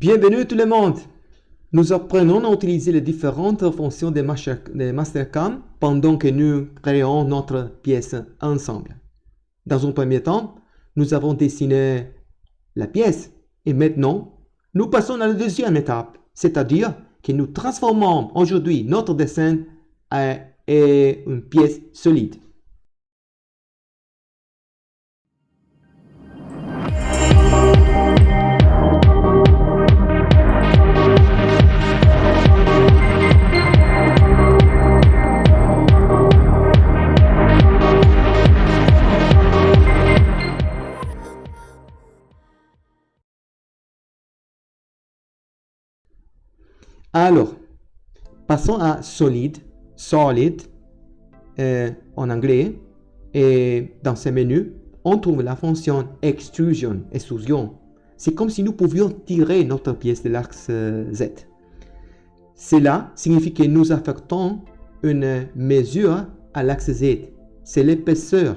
Bienvenue tout le monde! Nous apprenons à utiliser les différentes fonctions de Mastercam pendant que nous créons notre pièce ensemble. Dans un premier temps, nous avons dessiné la pièce et maintenant, nous passons à la deuxième étape, c'est-à-dire que nous transformons aujourd'hui notre dessin en une pièce solide. Alors, passons à solid en anglais. Et dans ce menu, on trouve la fonction extrusion. C'est comme si nous pouvions tirer notre pièce de l'axe Z. Cela signifie que nous affectons une mesure à l'axe Z. C'est l'épaisseur.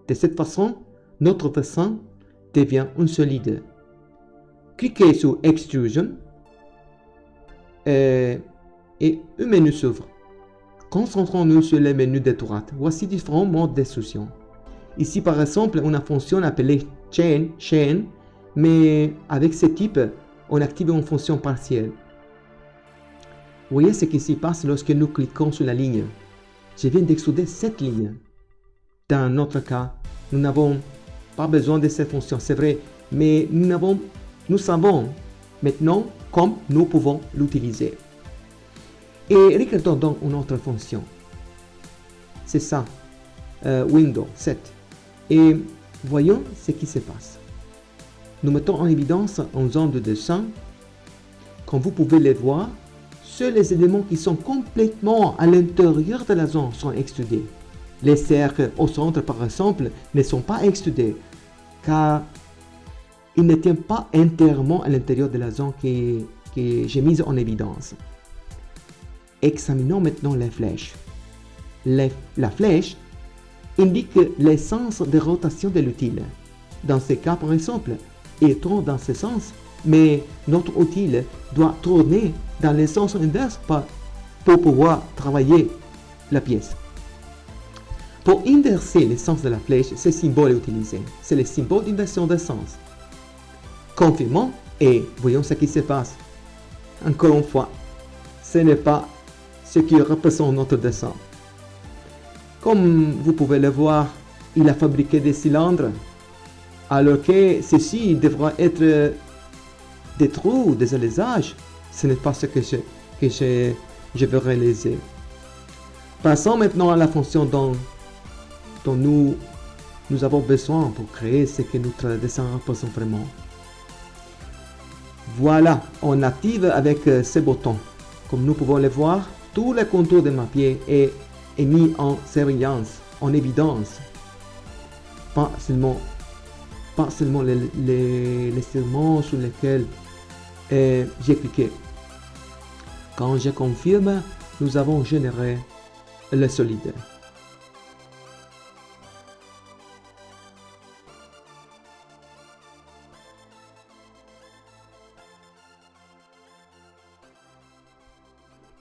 De cette façon, notre dessin devient un solide. Cliquez sur Extrusion et un menu s'ouvre. Concentrons-nous sur le menu de droite. Voici différents modes d'extrusion. Ici, par exemple, on a une fonction appelée chain, mais avec ce type, on active une fonction partielle. Vous voyez ce qui se passe lorsque nous cliquons sur la ligne. Je viens d'extruder cette ligne. Dans notre cas, nous n'avons pas besoin de cette fonction, c'est vrai, mais nous savons maintenant comment nous pouvons l'utiliser. Et regardons donc une autre fonction. C'est ça, Windows 7. Et voyons ce qui se passe. Nous mettons en évidence une zone de dessin. Comme vous pouvez le voir, seuls les éléments qui sont complètement à l'intérieur de la zone sont extrudés. Les cercles au centre, par exemple, ne sont pas extrudés, car ils ne tiennent pas entièrement à l'intérieur de la zone que j'ai mise en évidence. Examinons maintenant les flèches. La flèche indique le sens de rotation de l'outil. Dans ce cas, par exemple, il tourne dans ce sens, mais notre outil doit tourner dans le sens inverse pour pouvoir travailler la pièce. Pour inverser le sens de la flèche, ce symbole est utilisé. C'est le symbole d'inversion de sens. Confirmons et voyons ce qui se passe. Encore une fois, ce n'est pas ce qui représente notre dessin. Comme vous pouvez le voir, il a fabriqué des cylindres, alors que ceci devra être des trous, des allésages. Ce n'est pas ce que je veux réaliser. Passons maintenant à la fonction dont nous avons besoin pour créer ce que notre dessin représente vraiment. Voilà, on active avec ce bouton. Comme nous pouvons le voir, tout le contour de ma pièce est mis en surveillance, en évidence. Pas seulement les segments sur lesquels j'ai cliqué. Quand je confirme, nous avons généré le solide.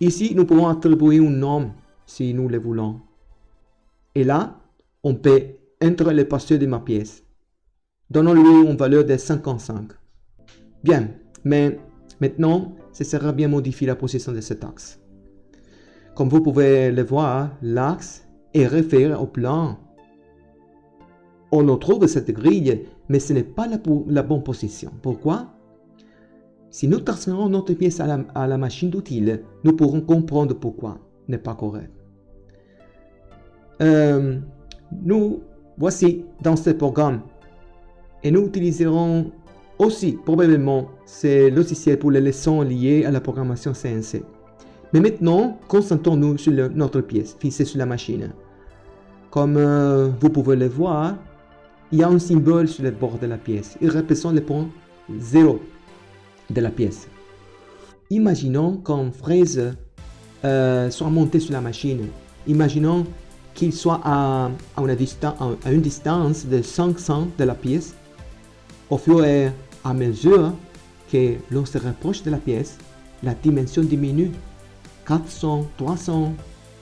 Ici, nous pouvons attribuer un nom si nous le voulons. Et là, on peut entrer l'épaisseur de ma pièce. Donnons-lui une valeur de 55. Bien, mais maintenant, ce sera bien modifier la position de cet axe. Comme vous pouvez le voir, l'axe est référé au plan. On retrouve cette grille, mais ce n'est pas la bonne position. Pourquoi? Si nous transférons notre pièce à la machine d'outils, nous pourrons comprendre pourquoi n'est pas correct. Nous voici dans ce programme et nous utiliserons aussi probablement ces logiciels pour les leçons liées à la programmation CNC. Mais maintenant, concentrons-nous sur notre pièce fixée sur la machine. Comme vous pouvez le voir, il y a un symbole sur le bord de la pièce. Il représente le point 0 de la pièce. Imaginons qu'une fraise soit montée sur la machine. Imaginons qu'il soit à une distance de 500 de la pièce. Au fur et à mesure que l'on se rapproche de la pièce, la dimension diminue 400, 300,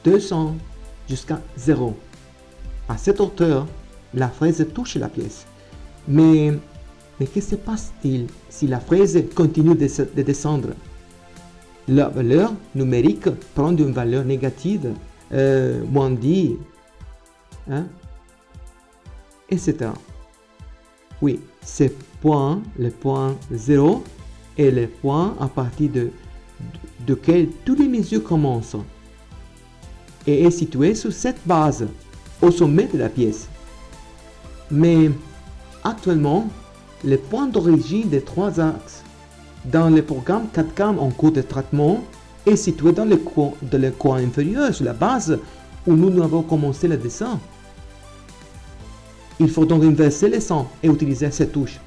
200 jusqu'à 0. À cette hauteur, la fraise touche la pièce. Mais que se passe-t-il si la fraise continue de descendre? La valeur numérique prend une valeur négative, moins 10, hein, etc. Oui, c'est le point 0 est le point à partir duquel toutes les mesures commencent et est situé sur cette base, au sommet de la pièce. Mais actuellement, le point d'origine des 3 axes dans le programme CAD/CAM en cours de traitement est situé dans le coin inférieur, sur la base où nous avons commencé le dessin. Il faut donc inverser le sens et utiliser ces touches.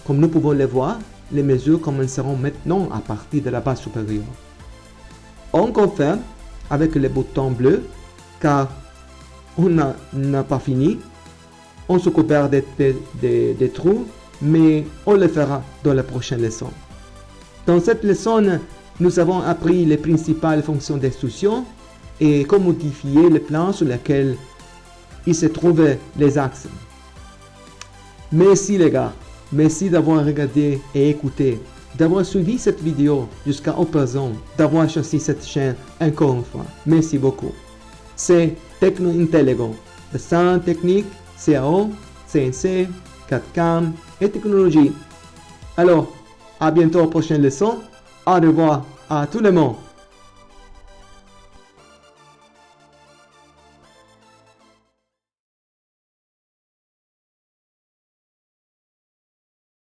Comme nous pouvons le voir, les mesures commenceront maintenant à partir de la base supérieure. On confirme avec le bouton bleu car on n'a pas fini. On se couvert des trous, mais on le fera dans la prochaine leçon. Dans cette leçon, nous avons appris les principales fonctions d'extrusion et comment modifier le plan sur lequel il se trouvaient les axes. Merci les gars, merci d'avoir regardé et écouté, d'avoir suivi cette vidéo jusqu'à présent, d'avoir choisi cette chaîne encore une fois. Merci beaucoup. C'est Techno Intelligent, dessin technique, CAO, CNC, CAD/CAM et technologie. Alors, à bientôt aux prochaines leçons. Au revoir à tout le monde.